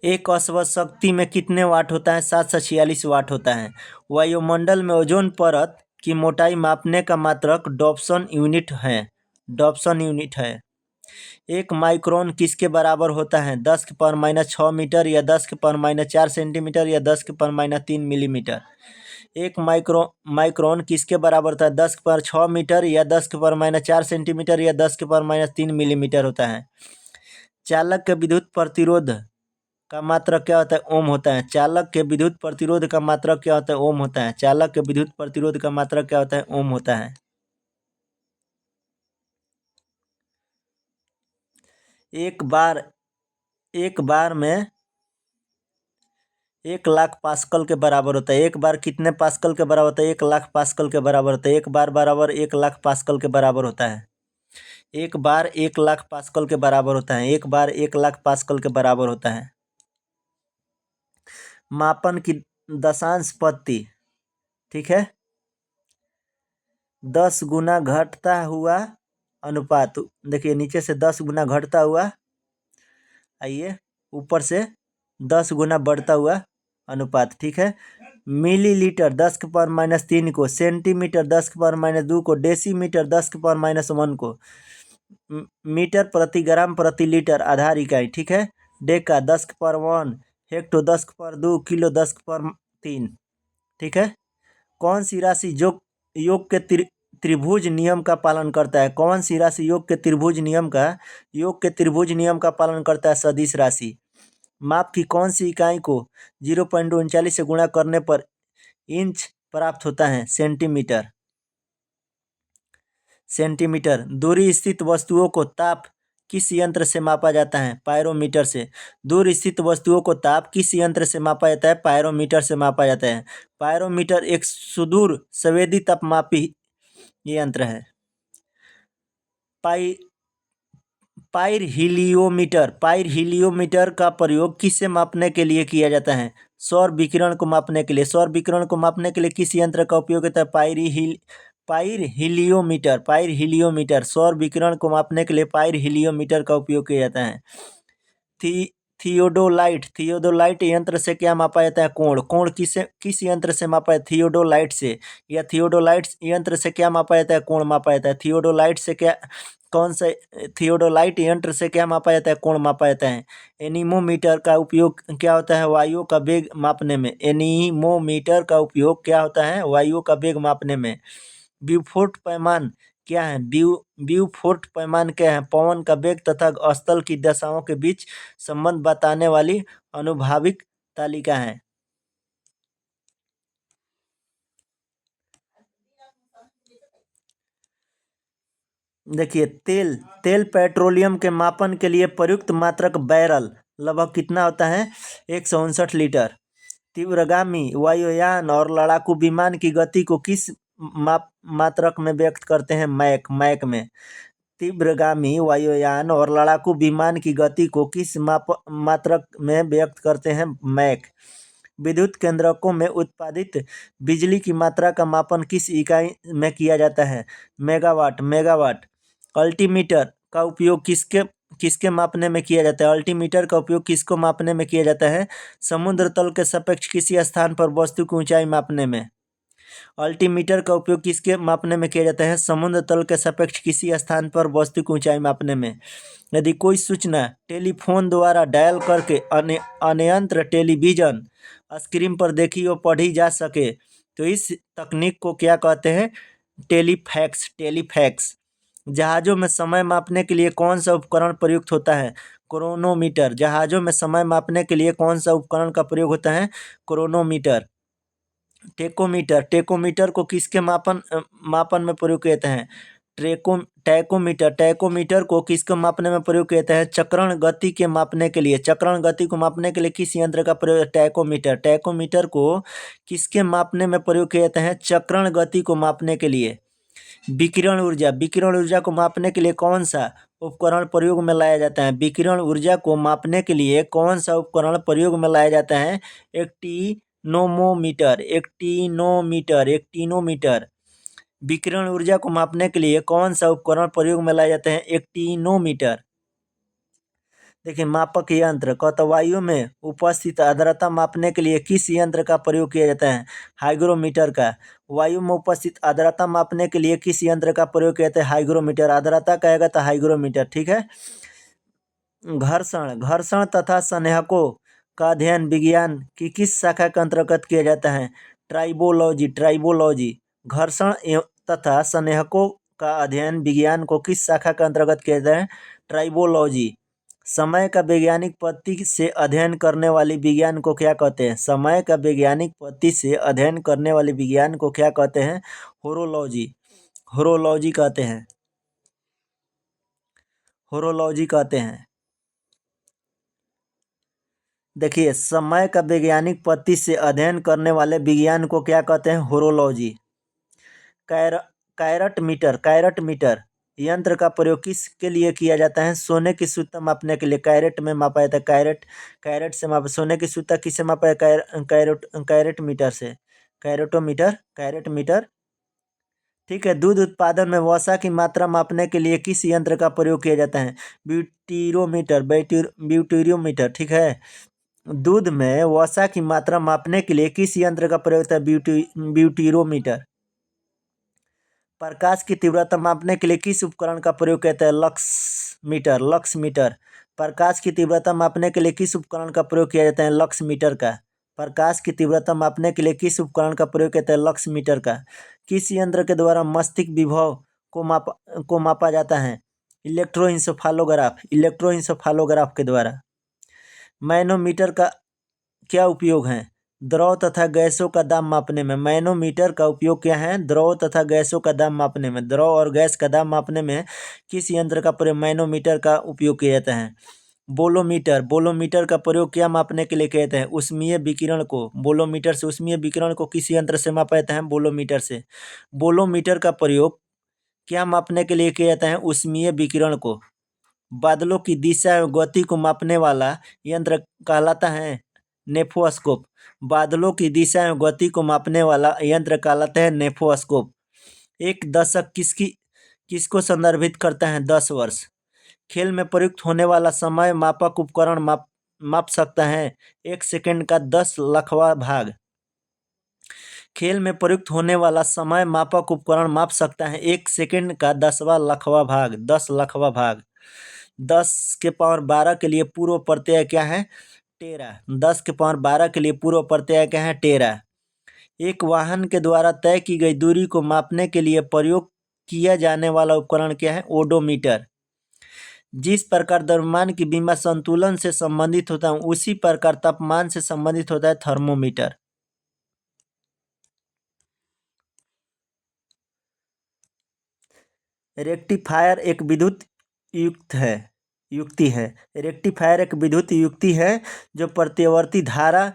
एक अश्व शक्ति में कितने वाट होता है? 746 वाट होता है। वायुमंडल में ओजोन परत की मोटाई मापने का मात्रक डॉप्सन यूनिट है। 1 माइक्रोन किसके बराबर होता है? 10⁻6 मीटर या 10⁻4 सेंटीमीटर या 10⁻3 मिलीमीटर। 1 माइक्रोन किसके बराबर होता है? 10⁻6 मीटर या 10⁻4 सेंटीमीटर या 10⁻3 मिलीमीटर होता है। चालक के विद्युत प्रतिरोध का मात्रक क्या होता है? ओम होता है। चालक के विद्युत प्रतिरोध का मात्रक क्या होता है? ओम होता है। चालक के विद्युत प्रतिरोध का मात्रक क्या होता है? ओम होता है। एक बार में 1,00,000 पास्कल के बराबर होता है। एक बार कितने पास्कल के बराबर होता है? 1,00,000 पास्कल के बराबर होता है। एक बार बराबर 1,00,000 पास्कल के बराबर होता है। एक बार 1,00,000 पास्कल के बराबर होता है। एक बार 1,00,000 पास्कल के बराबर होता है। मापन की दशांश पद्धति, ठीक है। 10 गुना घटता हुआ अनुपात, देखिए नीचे से 10 गुना घटता हुआ, आइए ऊपर से 10 गुना बढ़ता हुआ अनुपात, ठीक है। मिलीलीटर 10⁻³ को, सेंटीमीटर 10⁻² को, डेसीमीटर 10⁻1 को, मीटर प्रति ग्राम प्रति लीटर आधार इकाई, ठीक है। डेका 10⁻1, हेक्टो 10⁻2, किलो 10⁻3, ठीक है। कौन सी राशि योग के त्रिभुज नियम का पालन करता है? कौन सी राशि योग के त्रिभुज नियम का पालन करता है? सदिश राशि। माप की कौन सी इकाई को 0.39 से गुणा करने पर इंच प्राप्त होता है? सेंटीमीटर। दूरी स्थित वस्तुओं को ताप किस यंत्र से मापा जाता है? पायरोमीटर से। दूर स्थित वस्तुओं को ताप किस यंत्र से मापा जाता है? पायरोमीटर से मापा जाता है। पायरोमीटर एक सुदूर संवेदी तापमापी यंत्र है। पाइरहीलियोमीटर का प्रयोग किसे मापने के लिए किया जाता है? सौर विकिरण को मापने के लिए। सौर विकिरण को मापने के लिए किस यंत्र का उपयोग होता है? पाइरहीलियोमीटर। सौर विकिरण को मापने के लिए पाइरहीलियोमीटर का उपयोग किया जाता है। थियोडोलाइट यंत्र से क्या मापा जाता है? कोण किस यंत्र से मापा जाता है? थियोडोलाइट से। या थियोडोलाइट यंत्र से क्या मापा जाता है? कोण मापा जाता है। थियोडोलाइट यंत्र से क्या मापा जाता है? कोण मापा जाता है। एनीमोमीटर का उपयोग क्या होता है? वायुओं का वेग मापने में। एनीमोमीटर का उपयोग क्या होता है? वायुओं का वेग मापने में। ब्यूफोर्ट पैमाना क्या है? ब्यूफोर्ट पैमाना क्या है? पवन का वेग तथा स्थल की दशाओं के बीच संबंध बताने वाली अनुभाविक तालिका है। देखिए, तेल पेट्रोलियम के मापन के लिए प्रयुक्त मात्रक बैरल लगभग कितना होता है? 159 लीटर। तीव्रगामी वायुयान और लड़ाकू विमान की गति को किस मात्रक में व्यक्त करते हैं? मैक में। तीव्रगामी वायुयान और लड़ाकू विमान की गति को किस मात्रक में व्यक्त करते हैं? मैक। विद्युत केंद्रकों में उत्पादित बिजली की मात्रा का मापन किस इकाई में किया जाता है? मेगावाट। अल्टीमीटर का उपयोग किसके मापने में किया जाता है? अल्टीमीटर का उपयोग किसको मापने में किया जाता है? समुद्र तल के सापेक्ष किसी स्थान पर वस्तु की ऊंचाई मापने में। अल्टीमीटर का उपयोग किसके मापने में किया जाता है? समुद्र तल के सापेक्ष किसी स्थान पर वस्तु की ऊंचाई मापने में। यदि कोई सूचना टेलीफोन द्वारा डायल करके अन्यंत्र टेलीविजन स्क्रीन पर देखी और पढ़ी जा सके तो इस तकनीक को क्या कहते हैं? टेलीफैक्स। जहाजों में समय मापने के लिए कौन सा उपकरण प्रयुक्त होता है? क्रोनोमीटर। जहाजों में समय मापने के लिए कौन सा उपकरण का प्रयोग होता है? क्रोनोमीटर। टेकोमीटर को किसके मापन में प्रयोग किया जाता है? टैकोमीटर को किसको मापने में प्रयोग किया जाता है? चक्रण गति के मापने के लिए। चक्रण गति को मापने के लिए किस यंत्र का प्रयोग? टैकोमीटर को किसके मापने में प्रयोग किया जाता है? चक्रण गति को मापने के लिए। विकिरण ऊर्जा को मापने के लिए कौन सा उपकरण प्रयोग में लाया जाता है? विकिरण ऊर्जा को मापने के लिए कौन सा उपकरण प्रयोग में लाया जाता है? एक्टिनोमीटर। विकिरण ऊर्जा को मापने के लिए कौन सा उपकरण प्रयोग में लाया जाता है? एक्टिनोमीटर। देखिए, मापक यंत्र कहता वायु में उपस्थित आर्द्रता मापने के लिए किस यंत्र का प्रयोग किया जाता है? हाइग्रोमीटर का। वायु में उपस्थित आर्द्रता मापने के लिए किस यंत्र का प्रयोग किया जाता है? हाइग्रोमीटर। आर्द्रता कहेगा तो हाइग्रोमीटर, ठीक है। घर्षण तथा संवहकों का अध्ययन विज्ञान की किस शाखा के अंतर्गत किया जाता है? ट्राइबोलॉजी। घर्षण तथा संवहकों का अध्ययन विज्ञान को किस शाखा के अंतर्गत किया जाता है? ट्राइबोलॉजी। समय का वैज्ञानिक पद्धति से अध्ययन करने वाली विज्ञान को क्या कहते हैं? समय का वैज्ञानिक पद्धति से अध्ययन करने वाले विज्ञान को क्या कहते हैं? होरोलॉजी कहते हैं। देखिए, समय का वैज्ञानिक पद्धति से अध्ययन करने वाले विज्ञान को क्या कहते हैं? होरोलॉजी। कैरेट मीटर यंत्र का प्रयोग किसके लिए किया जाता है? सोने की शुद्धता मापने के लिए। कैरेट में मापा जाता है। कैरेट से सोने की शुद्धता किससे मापा है? कैरेट मीटर से। कैरेट मीटर, ठीक है। दूध उत्पादन में वसा की मात्रा मापने के लिए किस यंत्र का प्रयोग किया जाता है? ब्यूटीरोमीटर, ठीक है। दूध में वसा की मात्रा मापने के लिए किस यंत्र का प्रयोग होता है? ब्यूटीरोमीटर। प्रकाश की तीव्रता मापने के लिए किस उपकरण का प्रयोग कहते हैं? Lux meter. Lux meter. प्रकाश की तीव्रता मापने के लिए किस उपकरण का प्रयोग किया जाता है? लक्स मीटर का। प्रकाश की तीव्रता मापने के लिए किस उपकरण का प्रयोग कहते हैं? लक्स मीटर का। किस यंत्र के द्वारा मस्तिष्क विभव को मापा जाता है? इलेक्ट्रोइंसेफालोग्राफ। इलेक्ट्रोइंसेफालोग्राफ के द्वारा। मैनोमीटर का क्या उपयोग है? द्रव तथा गैसों का दाब मापने में। मैनोमीटर का उपयोग क्या है? द्रव तथा गैसों का दाब मापने में। द्रव और गैस का दाब मापने में किस यंत्र का प्रयोग मैनोमीटर का उपयोग किया जाता है? बोलोमीटर। बोलोमीटर का प्रयोग क्या मापने के लिए कहते हैं? ऊष्मीय विकिरण को। बोलोमीटर से ऊष्मीय विकिरण को किस यंत्र से मापा जाता है? बोलोमीटर से। बोलोमीटर का प्रयोग क्या मापने के लिए किया जाता है? ऊष्मीय विकिरण को। बादलों की दिशा एवं गति को मापने वाला यंत्र कहलाता है नेफोस्कोप। बादलों की दिशा एवं गति को मापने वाला यंत्र कहलाता है नेफोस्कोप। एक दशक किसको संदर्भित करता है? 10 वर्ष। खेल में प्रयुक्त होने वाला समय मापक उपकरण माप सकता है 1 सेकंड का 10 लाखवां भाग। खेल में प्रयुक्त होने वाला समय मापक उपकरण माप सकता है 1 सेकंड का 10वां लाखवां भाग। 10 लाखवां भाग। 10 के पावर 12 के लिए पूर्व प्रत्यय क्या है? टेरा। 10 के पावर 12 के लिए पूर्व प्रत्यय क्या है? टेरा। एक वाहन के द्वारा तय की गई दूरी को मापने के लिए प्रयोग किया जाने वाला उपकरण क्या है? ओडोमीटर। जिस प्रकार द्रव्यमान की विमा संतुलन से संबंधित होता है उसी प्रकार तापमान से संबंधित होता है थर्मोमीटर। रेक्टिफायर एक विद्युत युक्ति है। रेक्टिफायर एक विद्युत युक्ति है जो प्रतिवर्ती धारा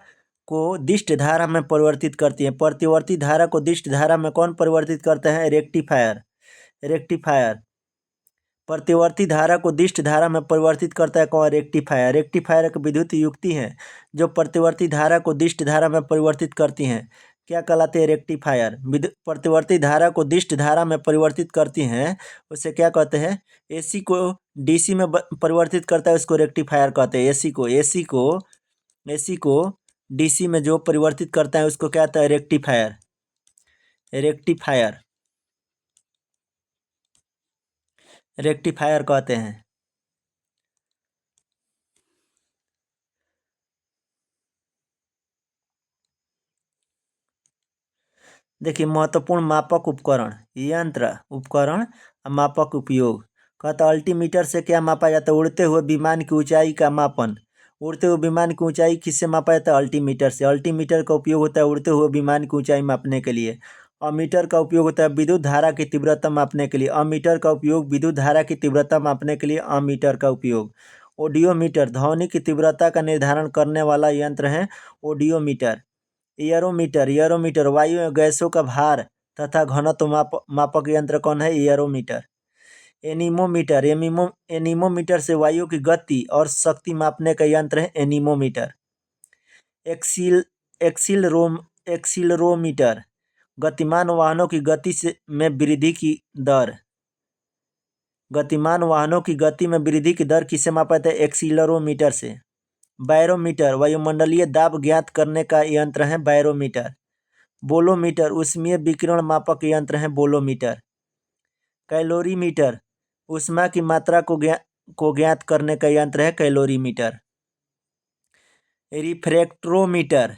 को दिष्ट धारा में परिवर्तित करती है। प्रतिवर्ती धारा को दिष्ट धारा में कौन परिवर्तित करते हैं? रेक्टिफायर। रेक्टिफायर प्रतिवर्ती धारा को दिष्ट धारा में परिवर्तित करता है कौन? रेक्टिफायर। रेक्टिफायर एक विद्युत युक्ति है जो प्रतिवर्ती धारा को दिष्ट धारा में परिवर्तित करती है। क्या कहलाते हैं? रेक्टिफायर। प्रतिवर्ती धारा को दिष्ट धारा में परिवर्तित करती हैं उसे क्या कहते हैं? एसी को डीसी में परिवर्तित करता है उसको रेक्टिफायर कहते हैं। एसी को डीसी में जो परिवर्तित करता है उसको क्या कहता है? रेक्टिफायर। रेक्टिफायर रेक्टिफायर कहते हैं। देखिए महत्वपूर्ण मापक उपकरण यंत्र उपकरण मापक उपयोग। कहता अल्टीमीटर से क्या मापा जाता है? उड़ते हुए विमान की ऊंचाई का मापन। उड़ते हुए विमान की ऊंचाई किससे मापा जाता है? अल्टीमीटर से। अल्टीमीटर का उपयोग होता है उड़ते हुए विमान की ऊंचाई मापने के लिए। अमीटर का उपयोग होता है विद्युत धारा की तीव्रता मापने के लिए। अमीटर का उपयोग विद्युत धारा की तीव्रता मापने के लिए। अमीटर का उपयोग। ऑडियोमीटर ध्वनि की तीव्रता का निर्धारण करने वाला यंत्र है ऑडियोमीटर। एयरोमीटर। एयरोमीटर वायु एवं गैसों का भार तथा घनत्व मापक यंत्र कौन है? एयरोमीटर। एनीमोमीटर। एनीमोमीटर से वायु की गति और शक्ति मापने का यंत्र है एनीमोमीटर। एक्सीलरोमीटर गतिमान वाहनों की गति में वृद्धि की दर। गतिमान वाहनों की गति में वृद्धि की दर किससे मापा जाता है? एक्सीलरोमीटर से। बैरोमीटर वायुमंडलीय दाब ज्ञात करने का यंत्र है बैरोमीटर। बोलोमीटर ऊष्मीय विकिरण मापक यंत्र है बोलोमीटर। कैलोरीमीटर ऊष्मा की मात्रा को ज्ञात करने का यंत्र है कैलोरीमीटर। रिफ्रैक्टरोमीटर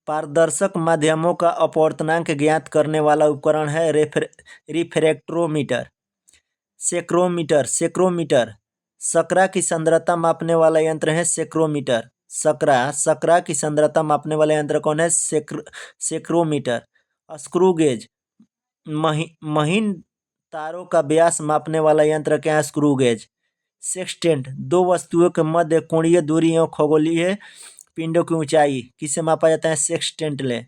पारदर्शक माध्यमों का अपवर्तनांक ज्ञात करने वाला उपकरण है रिफ्रैक्टरोमीटर। सेक्रोमीटर सकरा की सांद्रता मापने वाला यंत्र है सेक्रोमीटर। सकरा की सांद्रता मापने वाला यंत्र कौन है? सेक्रोमीटर। स्क्रू गेज महीन तारों का व्यास मापने वाला यंत्र क्या है? Screw gauge. सेक्सटेंट दो वस्तुओं के मध्य कोणीय दूरी एवं खगोलीय पिंडों की ऊंचाई किससे मापा जाता है? सेक्सटेंट ले।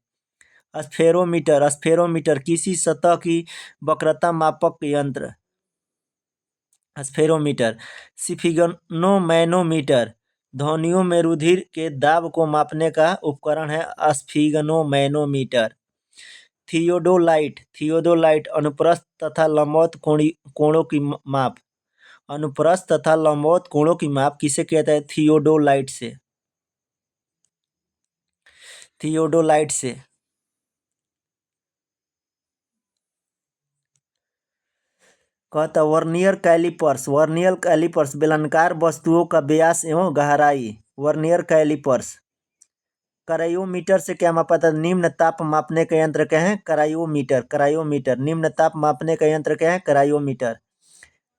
स्फेरोमीटर किसी सतह की वक्रता मापक यंत्र। स्फेरोमीटर। स्फिग्नोमैनोमीटर ध्वनियों में रुधिर के दाब को मापने का उपकरण है स्फिग्नोमैनोमीटर। थियोडोलाइट अनुप्रस्थ तथा लंबवत कोणों की माप। अनुप्रस्थ तथा लंबवत कोणों की माप किसे कहता है? थियोडोलाइट से। थियोडोलाइट से। कहता वर्नियर कैलिपर्स, वर्नियर कैलिपर्स बेलनाकार वस्तुओं का व्यास एवं गहराई। Vernier callipers. क्रायोमीटर से क्या मापा था? निम्न ताप मापने का यंत्र क्या है? क्रायोमीटर। क्रायोमीटर निम्न ताप मापने का यंत्र क्या है? Cryometer.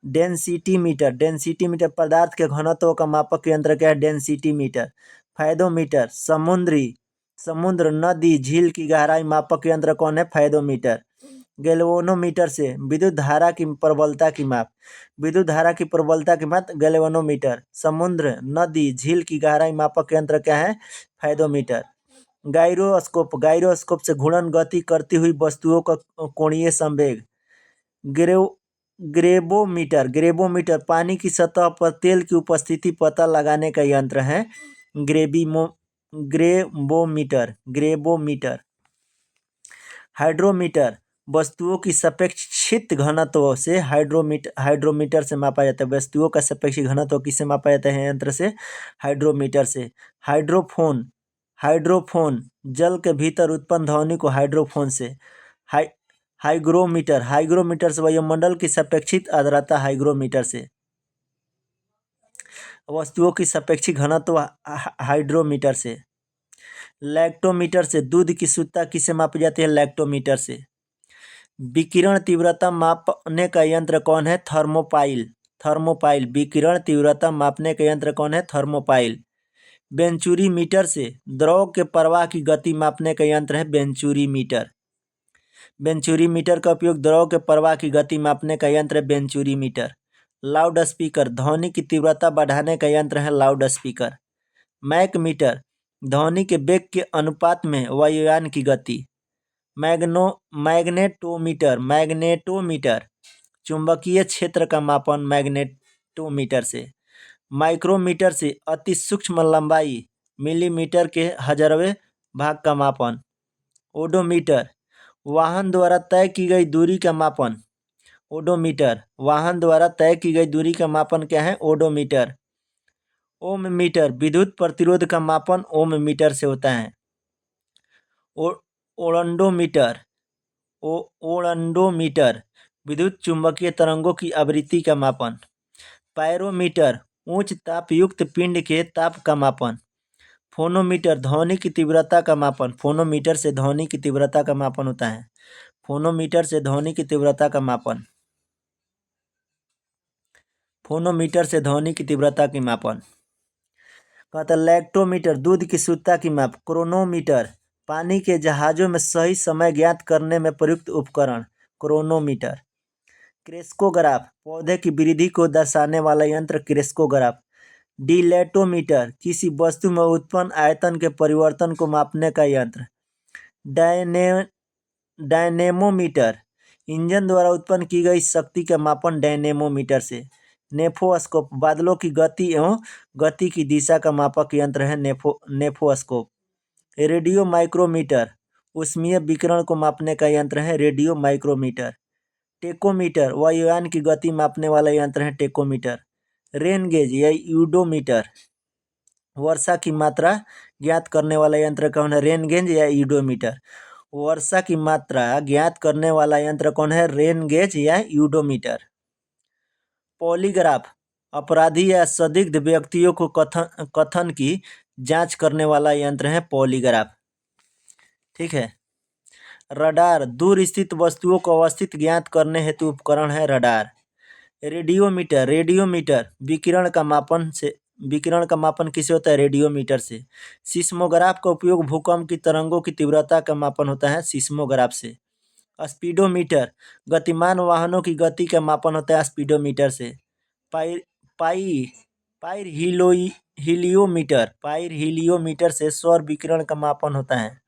Density meter, density meter पदार्थ के घनत्व का मापक यंत्र क्या है? Density metre. फायदोमीटर समुद्र नदी झील की गहराई मापक यंत्र कौन है? फायदोमीटर। गैल्वेनोमीटर से विद्युत धारा की प्रबलता की माप, विद्युत धारा की प्रबलता की माप गैल्वेनोमीटर। समुद्र नदी झील की गहराई मापक यंत्र क्या है? फायदोमीटर। गायरोस्कोप, गायरोस्कोप से घूर्णन गति करती हुई वस्तुओं का कोणीय संवेग। ग्रेबोमीटर, ग्रेबोमीटर पानी की सतह पर तेल की उपस्थिति पता लगाने का यंत्र है। ग्रेबोमीटर, ग्रेबोमीटर। हाइड्रोमीटर वस्तुओं की सापेक्षिक घनत्व से हाइड्रोमीटर से मापा जाता है। वस्तुओं का सापेक्षिक घनत्व किससे मापा जाता है? यंत्र से, हाइड्रोमीटर से। हाइड्रोफोन, हाइड्रोफोन जल के भीतर उत्पन्न ध्वनि को हाइड्रोफोन से। हाइग्रोमीटर, हाइग्रोमीटर से वायुमंडल की सापेक्षिक आर्द्रता हाइग्रोमीटर से। वस्तुओं की सापेक्षिक घनत्व हाइड्रोमीटर से। लैक्टोमीटर से दूध की शुद्धता किससे मापी जाती है? लैक्टोमीटर से। विकिरण तीव्रता मापने का यंत्र कौन है? Thermopile, thermopile. विकिरण तीव्रता मापने का यंत्र कौन है? थर्मोपाइल। वेंचुरी मीटर से द्रव के प्रवाह की गति मापने का यंत्र है वेंचुरी मीटर। वेंचुरी मीटर का उपयोग द्रव के प्रवाह की गति मापने का यंत्र है वेंचुरी मीटर। लाउड स्पीकर ध्वनि की तीव्रता बढ़ाने का यंत्र है लाउड स्पीकर। मैक मीटर ध्वनि के वेग के अनुपात में वायुयान की गति। मैग्नेटोमीटर, मैग्नेटोमीटर चुंबकीय क्षेत्र का मापन मैग्नेटोमीटर से। माइक्रोमीटर से अति सूक्ष्म लंबाई मिलीमीटर के हजारवें भाग का मापन। ओडोमीटर वाहन द्वारा तय की गई दूरी का मापन। ओडोमीटर वाहन द्वारा तय की गई दूरी का मापन क्या है? ओडोमीटर। ओम मीटर विद्युत प्रतिरोध का मापन ओम मीटर से होता है। ओरंडोमीटर, ओरंडोमीटर विद्युत चुंबकीय तरंगों की आवृत्ति का मापन। पायरोमीटर उच्च ताप युक्त पिंड के ताप का मापन। फोनोमीटर ध्वनि की तीव्रता का मापन। फोनोमीटर से ध्वनि की तीव्रता का मापन होता है। फोनोमीटर से ध्वनि की तीव्रता का मापन। फोनोमीटर से ध्वनि की तीव्रता की मापन। कहता लैक्टोमीटर दूध की शुद्धता की माप। क्रोनोमीटर पानी के जहाजों में सही समय ज्ञात करने में प्रयुक्त उपकरण। क्रोनोमीटर। क्रेस्कोग्राफ पौधे की वृद्धि को दर्शाने वाला यंत्र क्रेस्कोग्राफ। डिलेटोमीटर किसी वस्तु में उत्पन्न आयतन के परिवर्तन को मापने का यंत्र। डायनेमोमीटर इंजन द्वारा उत्पन्न की गई शक्ति का मापन डायनेमोमीटर से। नेफोस्कोप बादलों की गति एवं गति की दिशा का मापक यंत्र है नेफोस्कोप। रेडियो माइक्रोमीटर ऊष्मीय विकिरण को मापने का यंत्र है रेडियो माइक्रोमीटर। टेकोमीटर वायुयान की गति मापने वाला यंत्र है टेकोमीटर। रेन गेज या यूडोमीटर वर्षा की मात्रा ज्ञात करने वाला यंत्र कौन है? रेन गेज या यूडोमीटर। वर्षा की मात्रा ज्ञात करने वाला यंत्र कौन है? रेन गेज या यूडोमीटर। पॉलीग्राफ अपराधी या संदिग्ध व्यक्तियों को कथन की जांच करने वाला यंत्र है पॉलीग्राफ। ठीक है। रडार दूर स्थित वस्तुओं को अवस्थित ज्ञात करने हेतु उपकरण है रडार। रेडियोमीटर, रेडियोमीटर विकिरण का मापन किसे होता है? रेडियोमीटर से। सिस्मोग्राफ का उपयोग भूकंप की तरंगों की तीव्रता का मापन होता है सिस्मोग्राफ से। स्पीडोमीटर गतिमान वाहनों की गति का मापन होता है स्पीडोमीटर से। पाइर से सौर विकिरण का मापन होता है।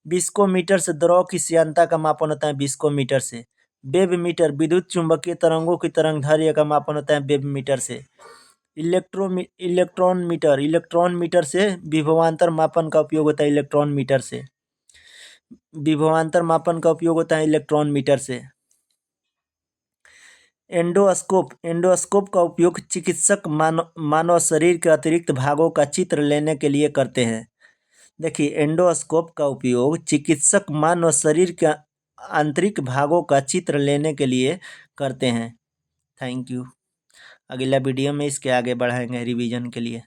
विस्कोमीटर से द्रव की श्यानता का मापन होता है विस्कोमीटर से। वेवमीटर विद्युत चुंबकीय तरंगों की तरंगदैर्घ्य का मापन होता है वेवमीटर से। इलेक्ट्रॉन मीटर से विभवांतर मापन का उपयोग होता है इलेक्ट्रॉन मीटर से। विभवांतर मापन का उपयोग होता है इलेक्ट्रॉन मीटर से। एंडोस्कोप का उपयोग चिकित्सक मानव शरीर के अतिरिक्त भागों का चित्र लेने के लिए करते हैं। देखिए, एंडोस्कोप का उपयोग चिकित्सक मानव शरीर के आंतरिक भागों का चित्र लेने के लिए करते हैं। Thank you. अगला वीडियो में इसके आगे बढ़ाएंगे रिवीजन के लिए।